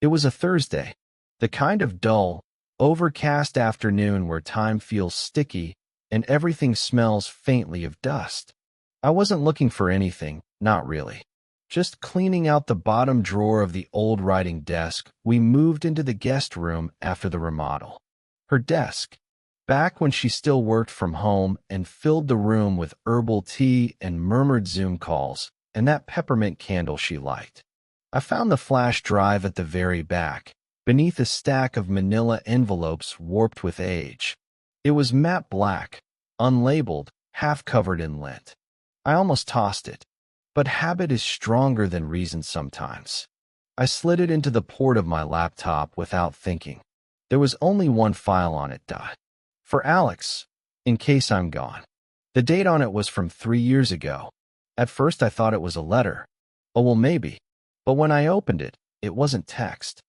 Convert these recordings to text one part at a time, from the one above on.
It was a Thursday, the kind of dull, overcast afternoon where time feels sticky and everything smells faintly of dust. I wasn't looking for anything, not really. Just cleaning out the bottom drawer of the old writing desk, we moved into the guest room after the remodel. Her desk, back when she still worked from home and filled the room with herbal tea and murmured Zoom calls, and that peppermint candle she liked. I found the flash drive at the very back, beneath a stack of manila envelopes warped with age. It was matte black, unlabeled, half covered in lint. I almost tossed it, but habit is stronger than reason sometimes. I slid it into the port of my laptop without thinking. There was only one file on it. For Alex, in case I'm gone. The date on it was from 3 years ago. At first I thought it was a letter. Oh well, maybe. But when I opened it, it wasn't text.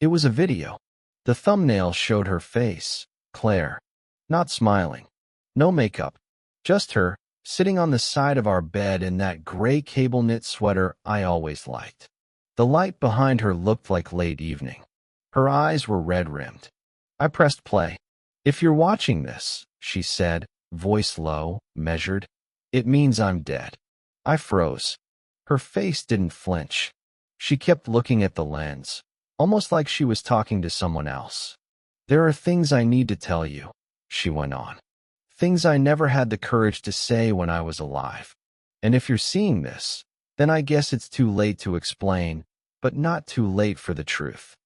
It was a video. The thumbnail showed her face, Claire, not smiling. No makeup. Just her, sitting on the side of our bed in that gray cable knit sweater I always liked. The light behind her looked like late evening. Her eyes were red-rimmed. I pressed play. "If you're watching this," she said, voice low, measured, "it means I'm dead." I froze. Her face didn't flinch. She kept looking at the lens, almost like she was talking to someone else. "There are things I need to tell you," she went on. "Things I never had the courage to say when I was alive. And if you're seeing this, then I guess it's too late to explain, but not too late for the truth."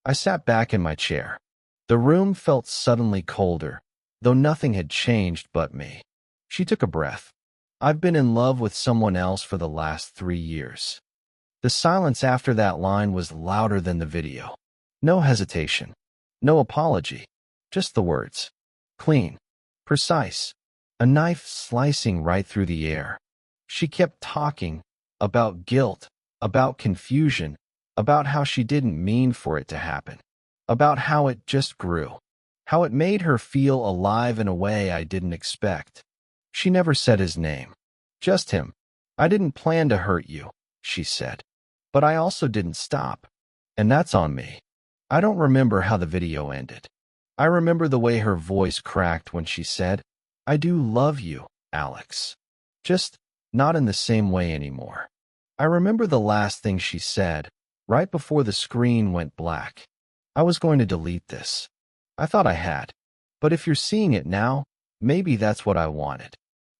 I sat back in my chair. The room felt suddenly colder, though nothing had changed but me. She took a breath. "I've been in love with someone else for the last 3 years." The silence after that line was louder than the video. No hesitation. No apology. Just the words. Clean. Precise. A knife slicing right through the air. She kept talking about guilt, about confusion, about how she didn't mean for it to happen, about how it just grew, how it made her feel alive in a way I didn't expect. She never said his name. Just him. "I didn't plan to hurt you," she said. "But I also didn't stop. And that's on me." I don't remember how the video ended. I remember the way her voice cracked when she said, "I do love you, Alex. Just not in the same way anymore." I remember the last thing she said, right before the screen went black. I was going to delete this. I thought I had. But if you're seeing it now, maybe that's what I wanted.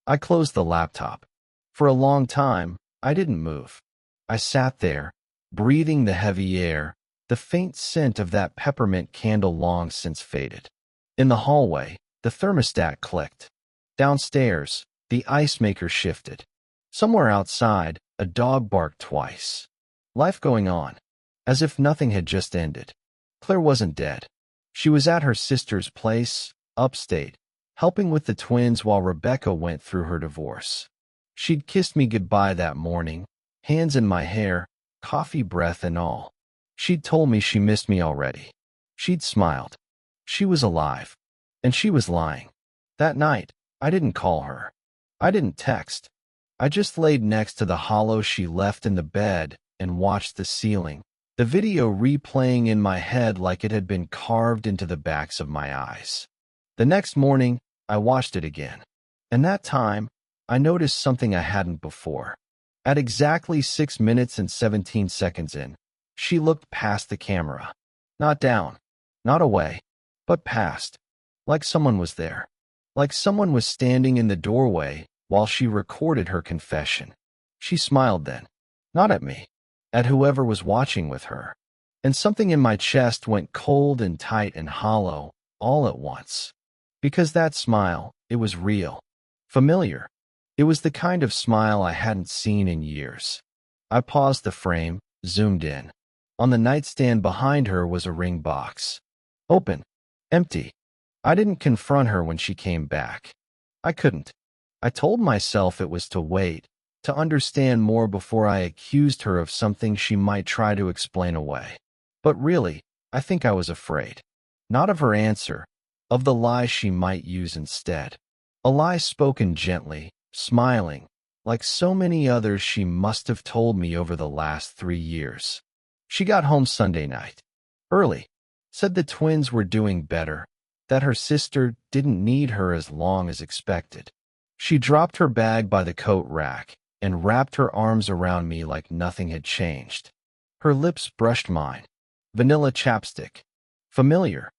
I closed the laptop. For a long time, I didn't move. I sat there, breathing the heavy air, the faint scent of that peppermint candle long since faded. In the hallway, the thermostat clicked. Downstairs, the ice maker shifted. Somewhere outside, a dog barked twice. Life going on, as if nothing had just ended. Claire wasn't dead. She was at her sister's place, upstate, helping with the twins while Rebecca went through her divorce. She'd kissed me goodbye that morning, hands in my hair, coffee breath and all. She'd told me she missed me already. She'd smiled. She was alive. And she was lying. That night, I didn't call her. I didn't text. I just laid next to the hollow she left in the bed and watched the ceiling, the video replaying in my head like it had been carved into the backs of my eyes. The next morning, I watched it again. And that time, I noticed something I hadn't before. At exactly 6 minutes and 17 seconds in, she looked past the camera. Not down, not away, but past. Like someone was there. Like someone was standing in the doorway while she recorded her confession. She smiled then. Not at me. At whoever was watching with her. And something in my chest went cold and tight and hollow, all at once. Because that smile, it was real. Familiar. It was the kind of smile I hadn't seen in years. I paused the frame, zoomed in. On the nightstand behind her was a ring box. Open. Empty. I didn't confront her when she came back. I couldn't. I told myself it was to wait, to understand more before I accused her of something she might try to explain away. But really, I think I was afraid. Not of her answer, of the lie she might use instead. A lie spoken gently, smiling, like so many others she must have told me over the last 3 years. She got home Sunday night. Early. Said the twins were doing better, that her sister didn't need her as long as expected. She dropped her bag by the coat rack and wrapped her arms around me like nothing had changed. Her lips brushed mine. Vanilla chapstick. Familiar.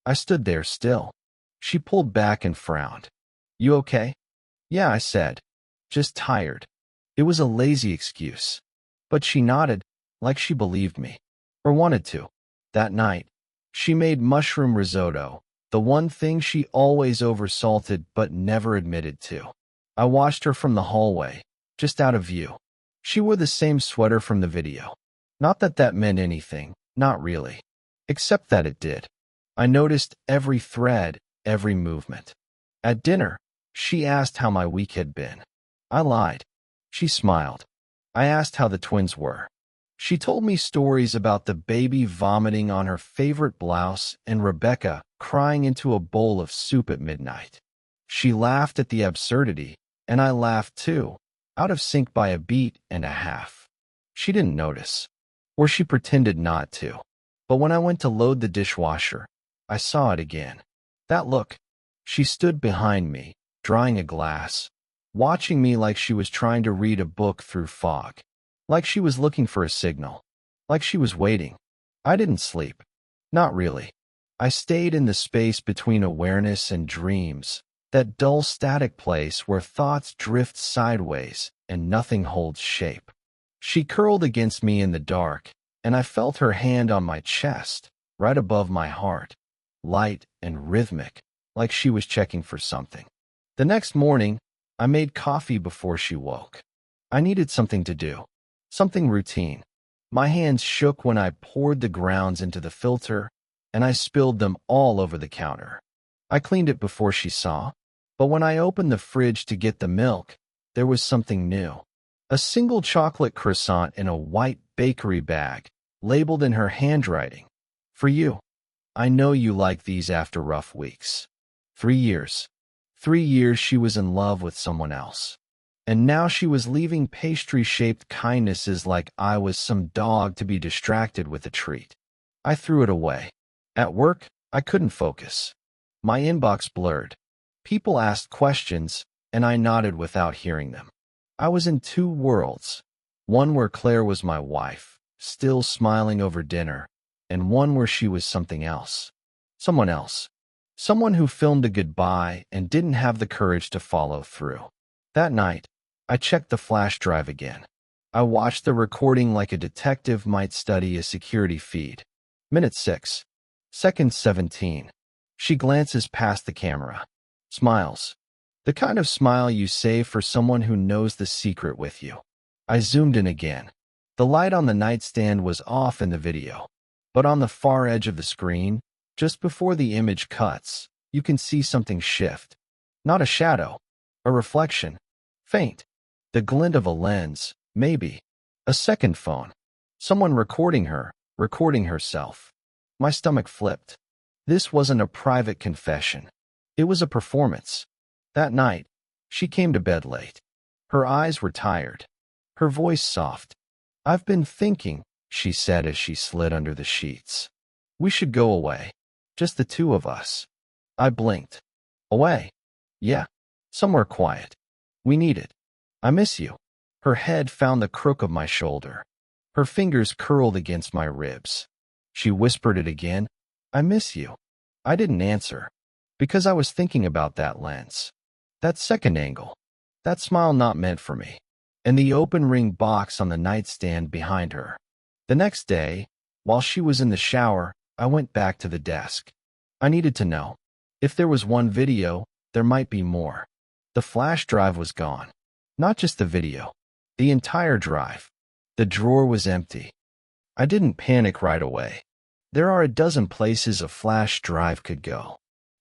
I stood there still. She pulled back and frowned. You okay? Yeah, I said. Just tired. It was a lazy excuse. But she nodded, like she believed me. Or wanted to. That night, she made mushroom risotto, the one thing she always oversalted but never admitted to. I watched her from the hallway, just out of view. She wore the same sweater from the video. Not that that meant anything, not really. Except that it did. I noticed every thread, every movement. At dinner, she asked how my week had been. I lied. She smiled. I asked how the twins were. She told me stories about the baby vomiting on her favorite blouse and Rebecca crying into a bowl of soup at midnight. She laughed at the absurdity, and I laughed too, out of sync by a beat and a half. She didn't notice, or she pretended not to. But when I went to load the dishwasher, I saw it again. That look. She stood behind me, drying a glass, watching me like she was trying to read a book through fog. Like she was looking for a signal. Like she was waiting. I didn't sleep. Not really. I stayed in the space between awareness and dreams, that dull static place where thoughts drift sideways and nothing holds shape. She curled against me in the dark, and I felt her hand on my chest, right above my heart, light and rhythmic, like she was checking for something. The next morning, I made coffee before she woke. I needed something to do. Something routine. My hands shook when I poured the grounds into the filter, and I spilled them all over the counter. I cleaned it before she saw, but when I opened the fridge to get the milk, there was something new. A single chocolate croissant in a white bakery bag, labeled in her handwriting. For you. I know you like these after rough weeks. 3 years. 3 years she was in love with someone else. And now she was leaving pastry-shaped kindnesses like I was some dog to be distracted with a treat. I threw it away. At work, I couldn't focus. My inbox blurred. People asked questions, and I nodded without hearing them. I was in two worlds. One where Claire was my wife, still smiling over dinner, and one where she was something else. Someone else. Someone who filmed a goodbye and didn't have the courage to follow through. That night, I checked the flash drive again. I watched the recording like a detective might study a security feed. Minute 6. Second 17. She glances past the camera. Smiles. The kind of smile you save for someone who knows the secret with you. I zoomed in again. The light on the nightstand was off in the video. But on the far edge of the screen, just before the image cuts, you can see something shift. Not a shadow. A reflection. Faint. The glint of a lens, maybe. A second phone. Someone recording her, recording herself. My stomach flipped. This wasn't a private confession. It was a performance. That night, she came to bed late. Her eyes were tired. Her voice soft. I've been thinking, she said as she slid under the sheets. We should go away. Just the two of us. I blinked. Away? Yeah. Somewhere quiet. We need it. I miss you. Her head found the crook of my shoulder. Her fingers curled against my ribs. She whispered it again. I miss you. I didn't answer, because I was thinking about that lens. That second angle. That smile not meant for me. And the open ring box on the nightstand behind her. The next day, while she was in the shower, I went back to the desk. I needed to know. If there was one video, there might be more. The flash drive was gone. Not just the video. The entire drive. The drawer was empty. I didn't panic right away. There are a dozen places a flash drive could go.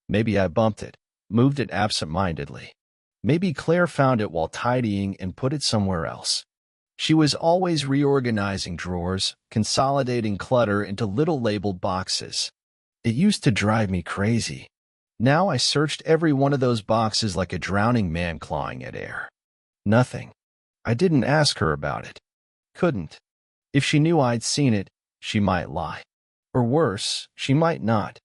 Maybe I bumped it, moved it absent-mindedly. Maybe Claire found it while tidying and put it somewhere else. She was always reorganizing drawers, consolidating clutter into little labeled boxes. It used to drive me crazy. Now I searched every one of those boxes like a drowning man clawing at air. Nothing. I didn't ask her about it. Couldn't. If she knew I'd seen it, she might lie. Or worse, she might not.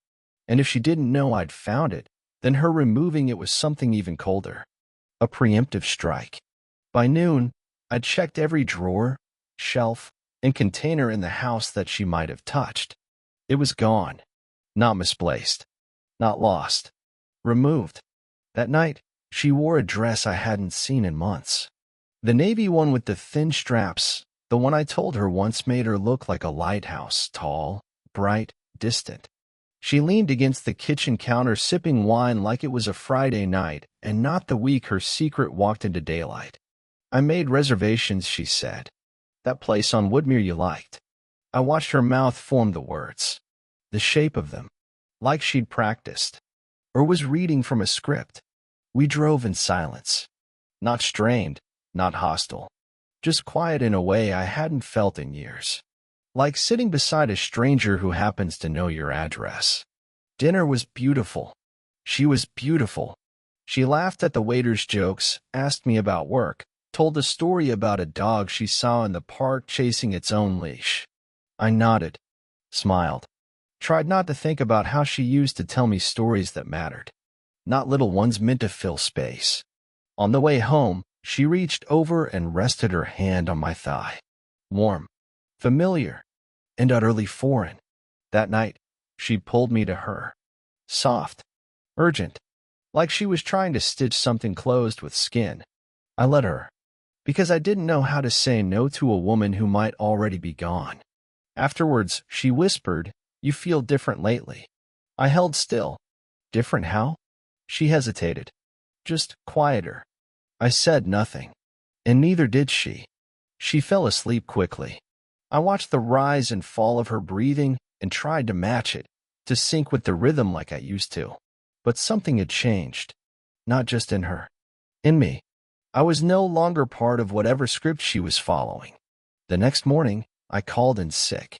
And if she didn't know I'd found it, then her removing it was something even colder. A preemptive strike. By noon, I'd checked every drawer, shelf, and container in the house that she might have touched. It was gone. Not misplaced. Not lost. Removed. That night, she wore a dress I hadn't seen in months. The navy one with the thin straps, the one I told her once made her look like a lighthouse, tall, bright, distant. She leaned against the kitchen counter sipping wine like it was a Friday night and not the week her secret walked into daylight. I made reservations, she said. That place on Woodmere you liked. I watched her mouth form the words. The shape of them. Like she'd practiced. Or was reading from a script. We drove in silence. Not strained, not hostile. Just quiet in a way I hadn't felt in years. Like sitting beside a stranger who happens to know your address. Dinner was beautiful. She was beautiful. She laughed at the waiter's jokes, asked me about work, told a story about a dog she saw in the park chasing its own leash. I nodded, smiled, tried not to think about how she used to tell me stories that mattered, not little ones meant to fill space. On the way home, she reached over and rested her hand on my thigh. Warm, familiar, and utterly foreign. That night, she pulled me to her. Soft, urgent, like she was trying to stitch something closed with skin. I let her, because I didn't know how to say no to a woman who might already be gone. Afterwards, she whispered, "You feel different lately." I held still. Different how? She hesitated. Just quieter. I said nothing, and neither did she. She fell asleep quickly. I watched the rise and fall of her breathing and tried to match it, to sync with the rhythm like I used to. But something had changed. Not just in her. In me. I was no longer part of whatever script she was following. The next morning, I called in sick.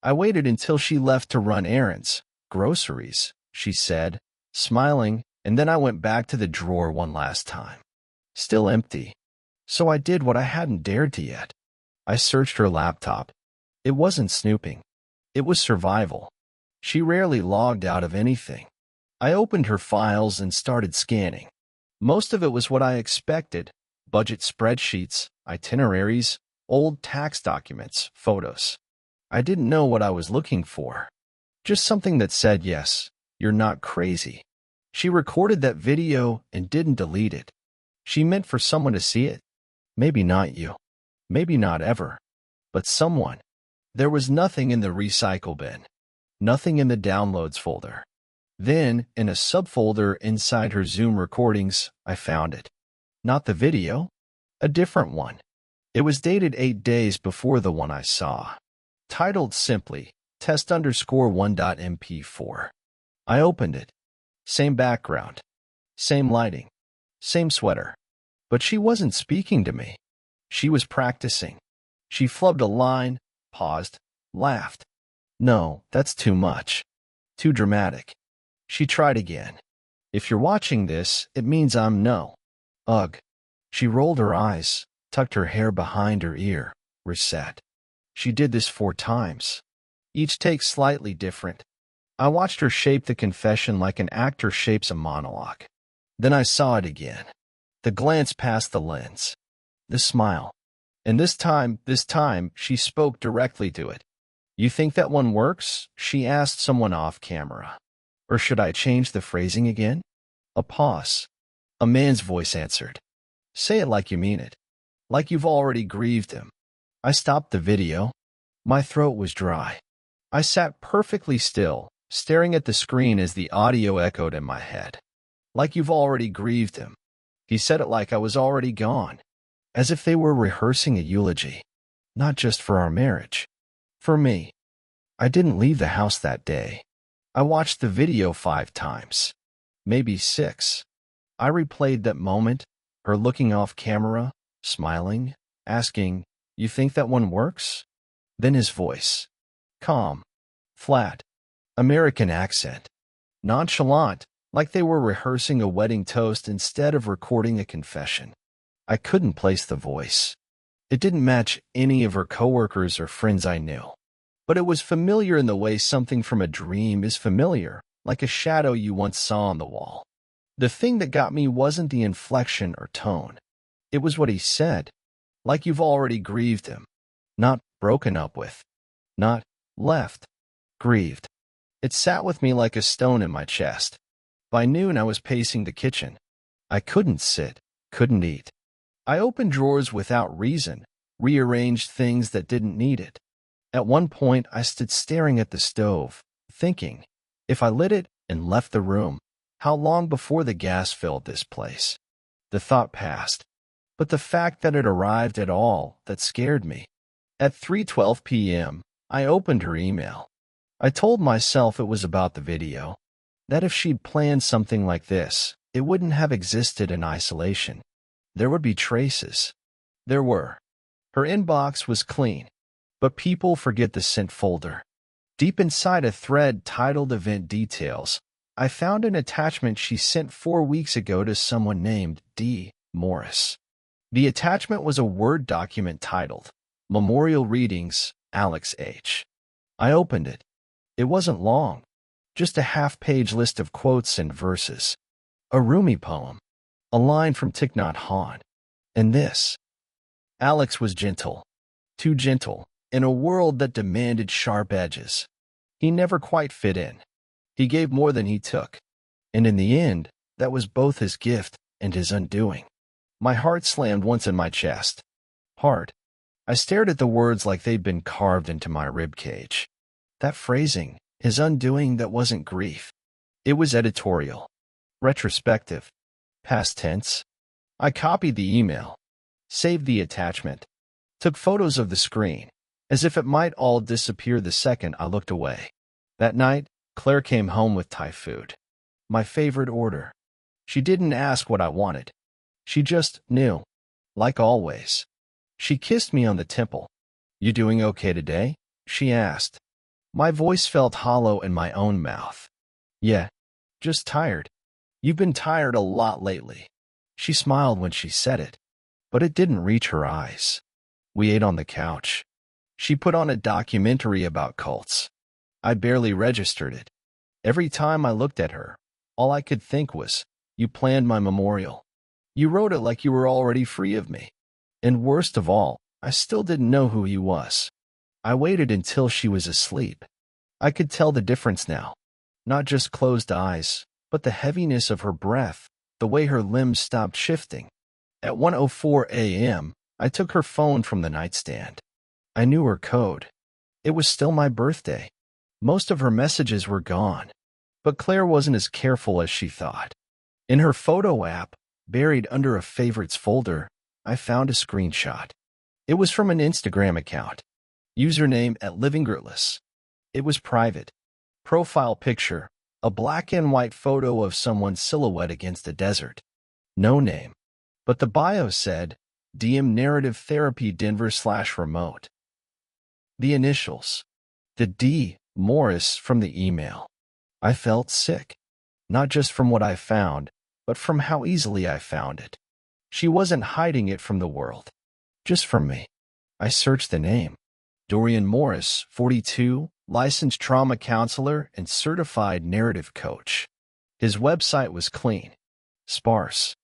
I waited until she left to run errands. Groceries, she said, smiling, and then I went back to the drawer one last time. Still empty. So I did what I hadn't dared to yet. I searched her laptop. It wasn't snooping. It was survival. She rarely logged out of anything. I opened her files and started scanning. Most of it was what I expected. Budget spreadsheets, itineraries, old tax documents, photos. I didn't know what I was looking for. Just something that said, yes, you're not crazy. She recorded that video and didn't delete it. She meant for someone to see it. Maybe not you. Maybe not ever. But someone. There was nothing in the recycle bin. Nothing in the downloads folder. Then, in a subfolder inside her Zoom recordings, I found it. Not the video. A different one. It was dated 8 days before the one I saw. Titled simply, test_1.mp4. I opened it. Same background. Same lighting. Same sweater. But she wasn't speaking to me. She was practicing. She flubbed a line, paused, laughed. No, that's too much. Too dramatic. She tried again. If you're watching this, it means I'm no. Ugh. She rolled her eyes, tucked her hair behind her ear, reset. She did this 4 times. Each take slightly different. I watched her shape the confession like an actor shapes a monologue. Then I saw it again. The glance past the lens. The smile. And this time, she spoke directly to it. You think that one works? She asked someone off camera. Or should I change the phrasing again? A pause. A man's voice answered. Say it like you mean it. Like you've already grieved him. I stopped the video. My throat was dry. I sat perfectly still, staring at the screen as the audio echoed in my head. Like you've already grieved him. He said it like I was already gone. As if they were rehearsing a eulogy. Not just for our marriage. For me. I didn't leave the house that day. I watched the video 5 times. Maybe 6. I replayed that moment, her looking off camera, smiling, asking, You think that one works? Then his voice. Calm. Flat. American accent. Nonchalant, like they were rehearsing a wedding toast instead of recording a confession. I couldn't place the voice. It didn't match any of her coworkers or friends I knew. But it was familiar in the way something from a dream is familiar, like a shadow you once saw on the wall. The thing that got me wasn't the inflection or tone. It was what he said, like you've already grieved him. Not broken up with. Not left. Grieved. It sat with me like a stone in my chest. By noon I was pacing the kitchen. I couldn't sit, couldn't eat. I opened drawers without reason, rearranged things that didn't need it. At one point I stood staring at the stove, thinking, if I lit it and left the room, how long before the gas filled this place? The thought passed, but the fact that it arrived at all, that scared me. At 3:12 p.m., I opened her email. I told myself it was about the video, that if she'd planned something like this, it wouldn't have existed in isolation. There would be traces. There were. Her inbox was clean, but people forget the sent folder. Deep inside a thread titled Event Details, I found an attachment she sent 4 weeks ago to someone named D. Morris. The attachment was a Word document titled Memorial Readings, Alex H. I opened it. It wasn't long, just a half-page list of quotes and verses. A Rumi poem, a line from Thich Nhat Hanh, and this. Alex was gentle, too gentle, in a world that demanded sharp edges. He never quite fit in. He gave more than he took, and in the end, that was both his gift and his undoing. My heart slammed once in my chest. Hard. I stared at the words like they'd been carved into my ribcage. That phrasing, his undoing, that wasn't grief. It was editorial. Retrospective. Past tense. I copied the email, saved the attachment, took photos of the screen, as if it might all disappear the second I looked away. That night, Claire came home with Thai food. My favorite order. She didn't ask what I wanted. She just knew. Like always. She kissed me on the temple. You doing okay today? She asked. My voice felt hollow in my own mouth. Yeah, just tired. You've been tired a lot lately. She smiled when she said it, but it didn't reach her eyes. We ate on the couch. She put on a documentary about cults. I barely registered it. Every time I looked at her, all I could think was, you planned my memorial. You wrote it like you were already free of me. And worst of all, I still didn't know who he was. I waited until she was asleep. I could tell the difference now. Not just closed eyes, but the heaviness of her breath, the way her limbs stopped shifting. At 1:04 a.m., I took her phone from the nightstand. I knew her code. It was still my birthday. Most of her messages were gone, but Claire wasn't as careful as she thought. In her photo app, buried under a favorites folder, I found a screenshot. It was from an Instagram account. Username @livingirlless. It was private. Profile picture, a black and white photo of someone's silhouette against the desert. No name. But the bio said, DM Narrative Therapy Denver/remote. The initials. The D. Morris from the email. I felt sick. Not just from what I found, but from how easily I found it. She wasn't hiding it from the world. Just from me. I searched the name. Dorian Morris, 42, licensed trauma counselor and certified narrative coach. His website was clean, sparse,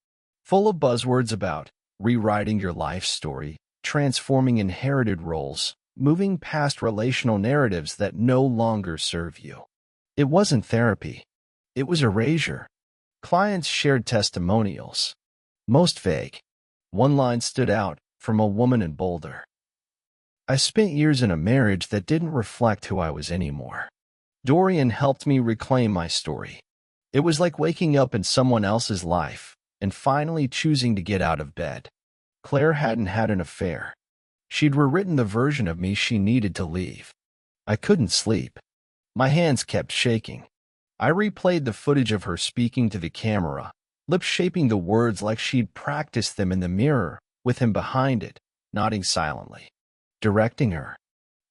full of buzzwords about rewriting your life story, transforming inherited roles, moving past relational narratives that no longer serve you. It wasn't therapy. It was erasure. Clients shared testimonials. Most vague. One line stood out, from a woman in Boulder. I spent years in a marriage that didn't reflect who I was anymore. Dorian helped me reclaim my story. It was like waking up in someone else's life and finally choosing to get out of bed. Claire hadn't had an affair. She'd rewritten the version of me she needed to leave. I couldn't sleep. My hands kept shaking. I replayed the footage of her speaking to the camera, lips shaping the words like she'd practiced them in the mirror, with him behind it, nodding silently. Directing her.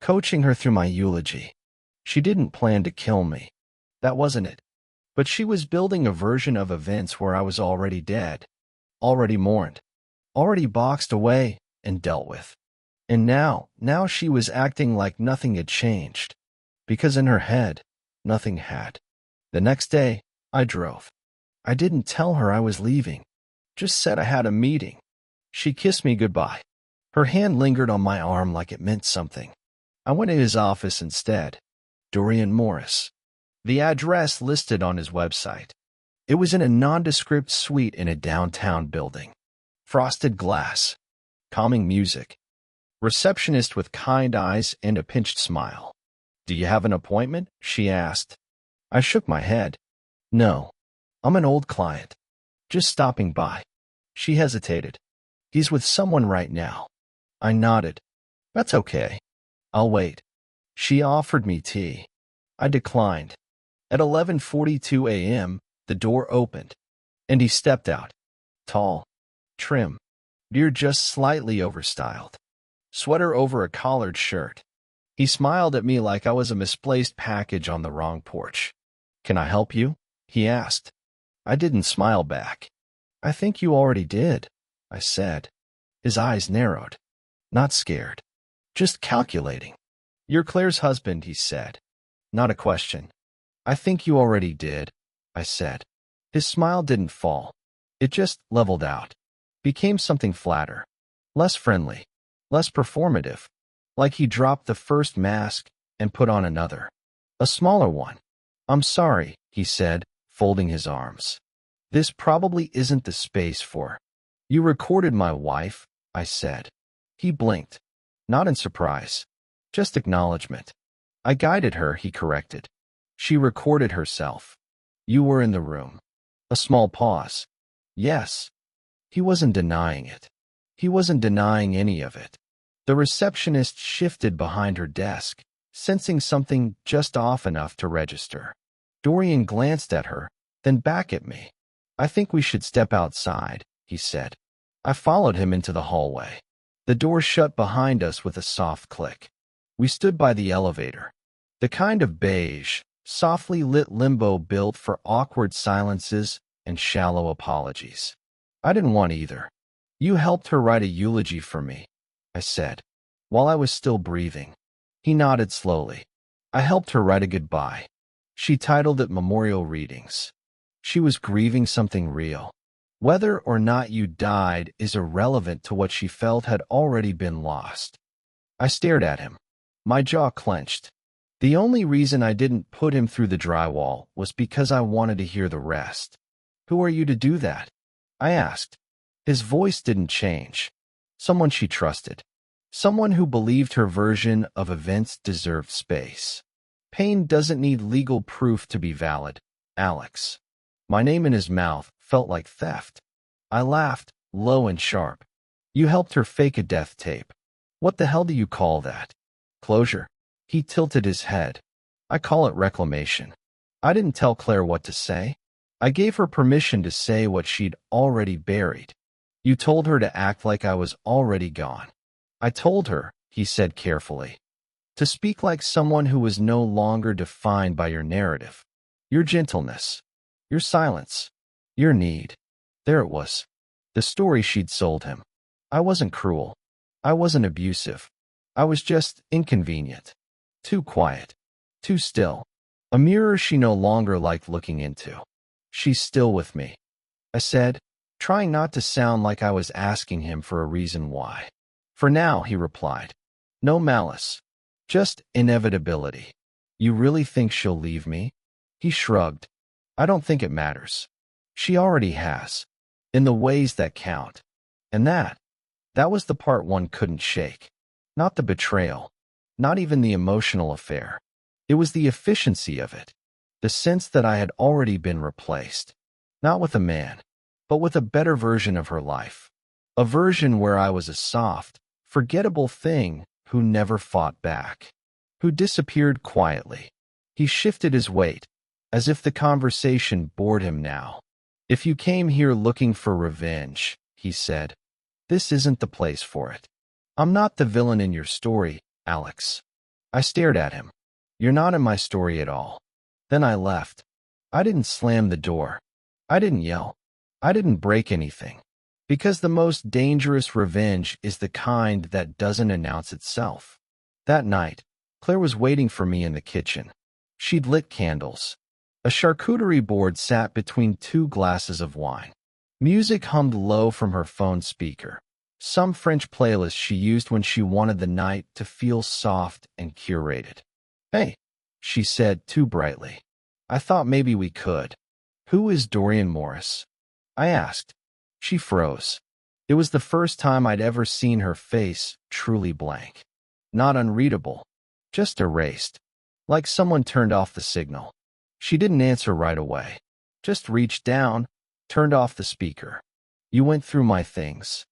Coaching her through my eulogy. She didn't plan to kill me. That wasn't it. But she was building a version of events where I was already dead. Already mourned. Already boxed away and dealt with. And now she was acting like nothing had changed. Because in her head, nothing had. The next day, I drove. I didn't tell her I was leaving. Just said I had a meeting. She kissed me goodbye. Her hand lingered on my arm like it meant something. I went to his office instead. Dorian Morris. The address listed on his website. It was in a nondescript suite in a downtown building. Frosted glass. Calming music. Receptionist with kind eyes and a pinched smile. "Do you have an appointment?" she asked. I shook my head. "No. I'm an old client. Just stopping by." She hesitated. "He's with someone right now." I nodded. "That's okay. I'll wait." She offered me tea. I declined. At 11:42 a.m., the door opened, and he stepped out. Tall, trim, beard just slightly overstyled. Sweater over a collared shirt. He smiled at me like I was a misplaced package on the wrong porch. "Can I help you?" he asked. I didn't smile back. "I think you already did," I said. His eyes narrowed. Not scared. Just calculating. "You're Claire's husband," he said. Not a question. "I think you already did," I said. His smile didn't fall. It just leveled out. Became something flatter. Less friendly. Less performative. Like he dropped the first mask and put on another. A smaller one. "I'm sorry," he said, folding his arms. "This probably isn't the space for." "You recorded my wife," I said. He blinked. Not in surprise. Just acknowledgement. "I guided her," he corrected. "She recorded herself. You were in the room." A small pause. "Yes." He wasn't denying it. He wasn't denying any of it. The receptionist shifted behind her desk, sensing something just off enough to register. Dorian glanced at her, then back at me. "I think we should step outside," he said. I followed him into the hallway. The door shut behind us with a soft click. We stood by the elevator. The kind of beige, softly lit limbo built for awkward silences and shallow apologies. I didn't want either. "You helped her write a eulogy for me," I said, while I was still breathing. He nodded slowly. "I helped her write a goodbye. She titled it Memorial Readings. She was grieving something real. Whether or not you died is irrelevant to what she felt had already been lost." I stared at him. My jaw clenched. The only reason I didn't put him through the drywall was because I wanted to hear the rest. "Who are you to do that?" I asked. His voice didn't change. Someone she trusted. Someone who believed her version of events deserved space. Pain doesn't need legal proof to be valid, Alex. My name in his mouth felt like theft. I laughed, low and sharp. "You helped her fake a death tape. What the hell do you call that?" "Closure." He tilted his head. "I call it reclamation." I didn't tell Claire what to say. I gave her permission to say what she'd already buried. "You told her to act like I was already gone." "I told her," he said carefully, "to speak like someone who was no longer defined by your narrative, your gentleness, your silence, your need." There it was. The story she'd sold him. I wasn't cruel. I wasn't abusive. I was just inconvenient. Too quiet. Too still. A mirror she no longer liked looking into. "She's still with me," I said, trying not to sound like I was asking him for a reason why. "For now," he replied. "No malice. Just inevitability." "You really think she'll leave me?" He shrugged. "I don't think it matters. She already has. In the ways that count. And that was the part one couldn't shake. Not the betrayal. Not even the emotional affair. It was the efficiency of it. The sense that I had already been replaced. Not with a man, but with a better version of her life. A version where I was a soft, forgettable thing who never fought back. Who disappeared quietly. He shifted his weight, as if the conversation bored him now. "If you came here looking for revenge," he said, "this isn't the place for it. I'm not the villain in your story, Alex." I stared at him. "You're not in my story at all." Then I left. I didn't slam the door. I didn't yell. I didn't break anything. Because the most dangerous revenge is the kind that doesn't announce itself. That night, Claire was waiting for me in the kitchen. She'd lit candles. A charcuterie board sat between two glasses of wine. Music hummed low from her phone speaker. Some French playlist she used when she wanted the night to feel soft and curated. "Hey," she said too brightly. "I thought maybe we could." "Who is Dorian Morris?" I asked. She froze. It was the first time I'd ever seen her face truly blank. Not unreadable, just erased, like someone turned off the signal. She didn't answer right away. Just reached down, turned off the speaker. "You went through my things."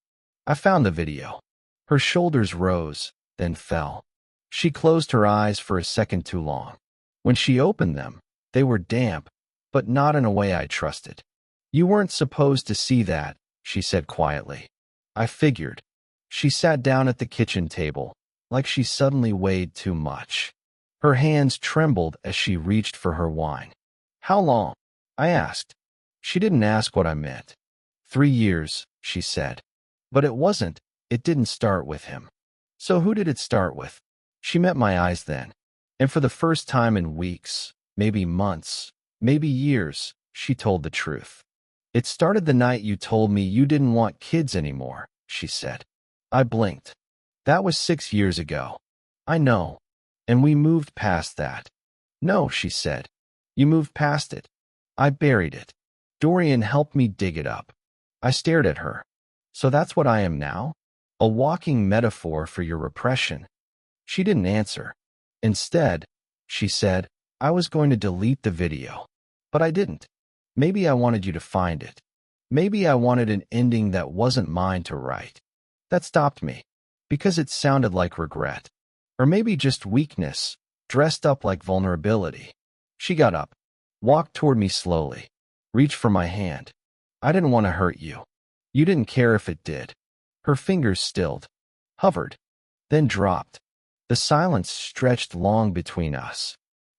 I found the video. Her shoulders rose, then fell. She closed her eyes for a second too long. When she opened them, they were damp, but not in a way I trusted. "You weren't supposed to see that," she said quietly. I figured. She sat down at the kitchen table, like she suddenly weighed too much. Her hands trembled as she reached for her wine. "How long?" I asked. She didn't ask what I meant. 3 years, she said. But it didn't start with him. So who did it start with? She met my eyes then. And for the first time in weeks, maybe months, maybe years, she told the truth. "It started the night you told me you didn't want kids anymore," she said. I blinked. "That was 6 years ago." "I know. And we moved past that." "No," she said. "You moved past it." I buried it. Dorian helped me dig it up. I stared at her. "So that's what I am now? A walking metaphor for your repression?" She didn't answer. Instead, she said, "I was going to delete the video. But I didn't. Maybe I wanted you to find it. Maybe I wanted an ending that wasn't mine to write." That stopped me, because it sounded like regret. Or maybe just weakness, dressed up like vulnerability. She got up, walked toward me slowly, reached for my hand. "I didn't want to hurt you. You didn't care if it did." Her fingers stilled, hovered, then dropped. The silence stretched long between us.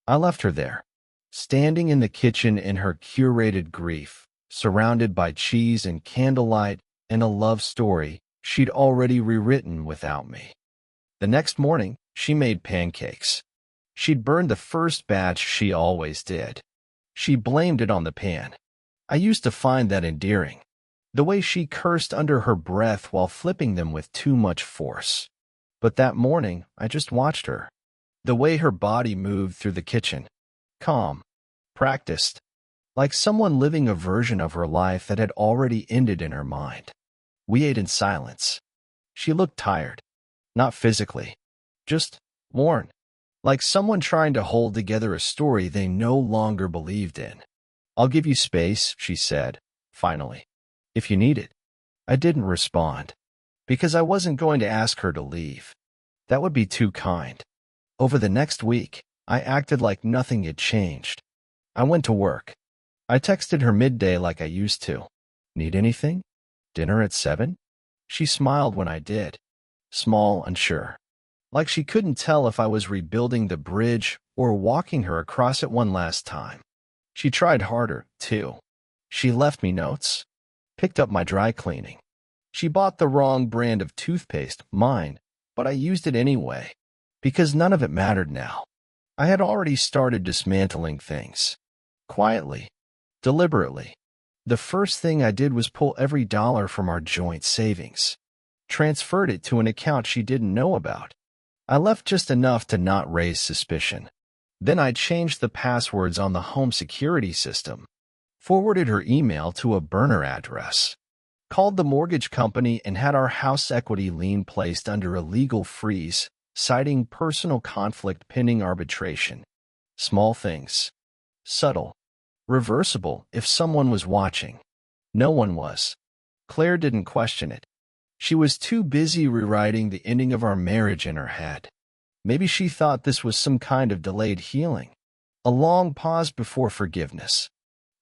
I left her there, standing in the kitchen in her curated grief, surrounded by cheese and candlelight and a love story she'd already rewritten without me. The next morning, she made pancakes. She'd burned the first batch she always did. She blamed it on the pan. I used to find that endearing. The way she cursed under her breath while flipping them with too much force. But that morning, I just watched her. The way her body moved through the kitchen. Calm. Practiced. Like someone living a version of her life that had already ended in her mind. We ate in silence. She looked tired. Not physically. Just worn. Like someone trying to hold together a story they no longer believed in. "I'll give you space," she said, finally. "If you need it." I didn't respond, because I wasn't going to ask her to leave. That would be too kind. Over the next week, I acted like nothing had changed. I went to work. I texted her midday like I used to. "Need anything? Dinner at 7?" She smiled when I did. Small, unsure. Like she couldn't tell if I was rebuilding the bridge or walking her across it one last time. She tried harder, too. She left me notes. Picked up my dry cleaning. She bought the wrong brand of toothpaste, mine, but I used it anyway, because none of it mattered now. I had already started dismantling things. Quietly. Deliberately. The first thing I did was pull every dollar from our joint savings. Transferred it to an account she didn't know about. I left just enough to not raise suspicion. Then I changed the passwords on the home security system. Forwarded her email to a burner address. Called the mortgage company and had our house equity lien placed under a legal freeze, citing personal conflict pending arbitration. Small things. Subtle. Reversible if someone was watching. No one was. Claire didn't question it. She was too busy rewriting the ending of our marriage in her head. Maybe she thought this was some kind of delayed healing. A long pause before forgiveness.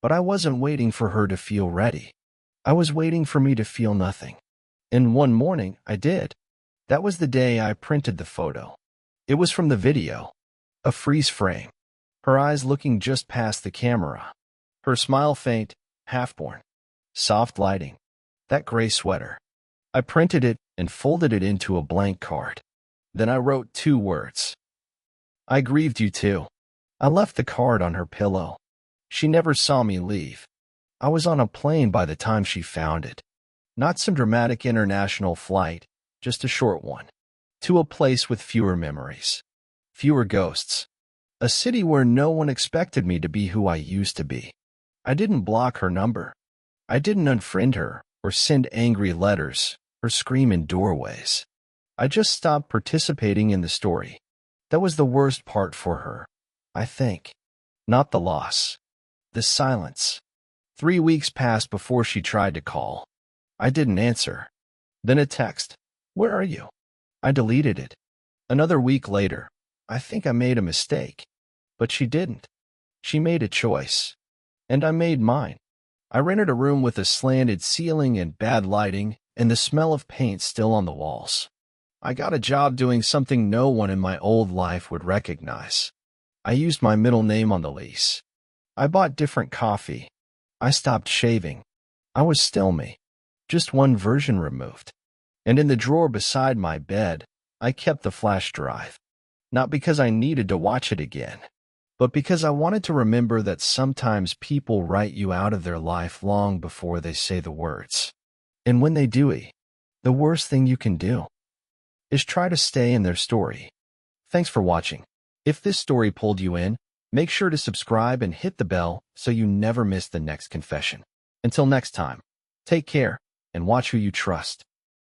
But I wasn't waiting for her to feel ready. I was waiting for me to feel nothing. And one morning, I did. That was the day I printed the photo. It was from the video. A freeze frame. Her eyes looking just past the camera. Her smile faint, half-born. Soft lighting. That gray sweater. I printed it and folded it into a blank card. Then I wrote 2 words. I grieved you too. I left the card on her pillow. She never saw me leave. I was on a plane by the time she found it. Not some dramatic international flight, just a short one. To a place with fewer memories. Fewer ghosts. A city where no one expected me to be who I used to be. I didn't block her number. I didn't unfriend her or send angry letters or scream in doorways. I just stopped participating in the story. That was the worst part for her, I think. Not the loss. The silence. 3 weeks passed before she tried to call. I didn't answer. Then a text. Where are you? I deleted it. Another week later. I think I made a mistake. But she didn't. She made a choice. And I made mine. I rented a room with a slanted ceiling and bad lighting and the smell of paint still on the walls. I got a job doing something no one in my old life would recognize. I used my middle name on the lease. I bought different coffee. I stopped shaving. I was still me. Just one version removed. And in the drawer beside my bed, I kept the flash drive. Not because I needed to watch it again, but because I wanted to remember that sometimes people write you out of their life long before they say the words. And when they do, the worst thing you can do is try to stay in their story. Thanks for watching. If this story pulled you in, make sure to subscribe and hit the bell so you never miss the next confession. Until next time, take care and watch who you trust.